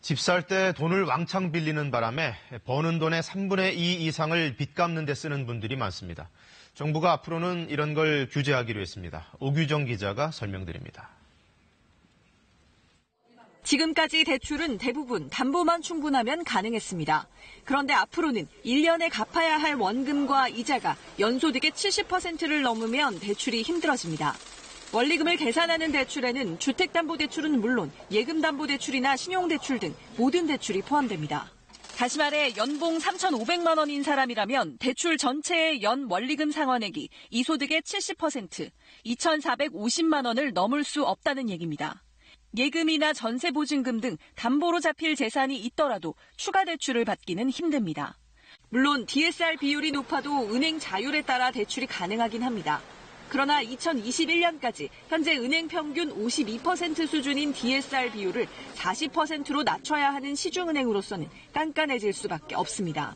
집 살 때 돈을 왕창 빌리는 바람에 버는 돈의 3분의 2 이상을 빚 갚는 데 쓰는 분들이 많습니다. 정부가 앞으로는 이런 걸 규제하기로 했습니다. 오규정 기자가 설명드립니다. 지금까지 대출은 대부분 담보만 충분하면 가능했습니다. 그런데 앞으로는 1년에 갚아야 할 원금과 이자가 연소득의 70%를 넘으면 대출이 힘들어집니다. 원리금을 계산하는 대출에는 주택담보대출은 물론 예금담보대출이나 신용대출 등 모든 대출이 포함됩니다. 다시 말해 연봉 3,500만 원인 사람이라면 대출 전체의 연 원리금 상환액이 이 소득의 70%, 2,450만 원을 넘을 수 없다는 얘기입니다. 예금이나 전세보증금 등 담보로 잡힐 재산이 있더라도 추가 대출을 받기는 힘듭니다. 물론 DSR 비율이 높아도 은행 자율에 따라 대출이 가능하긴 합니다. 그러나 2021년까지 현재 은행 평균 52% 수준인 DSR 비율을 40%로 낮춰야 하는 시중은행으로서는 깐깐해질 수밖에 없습니다.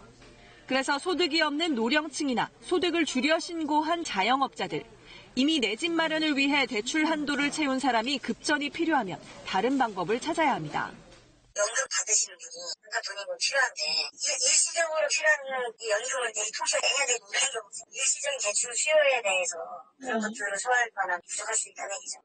그래서 소득이 없는 노령층이나 소득을 줄여 신고한 자영업자들, 이미 내 집 마련을 위해 대출 한도를 채운 사람이 급전이 필요하면 다른 방법을 찾아야 합니다. 연금 받으시는 분이 뭔가 돈이 필요한데 일시적으로 필요한 연금을 통째로 내야 되는 경우 일시적인 대출 수요에 대해서 그런 것들을 소화할 만한 부족할 수 있다는 얘기죠.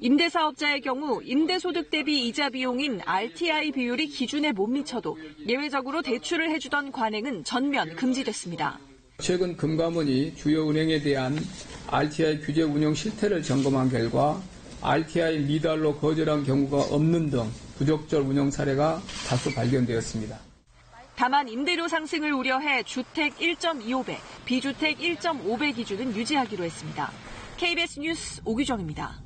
임대사업자의 경우 임대소득 대비 이자 비용인 RTI 비율이 기준에 못 미쳐도 예외적으로 대출을 해주던 관행은 전면 금지됐습니다. 최근 금감원이 주요 은행에 대한 RTI 규제 운영 실태를 점검한 결과 RTI 미달로 거절한 경우가 없는 등 부적절 운영 사례가 다수 발견되었습니다. 다만 임대료 상승을 우려해 주택 1.25배, 비주택 1.5배 기준은 유지하기로 했습니다. KBS 뉴스 오규정입니다.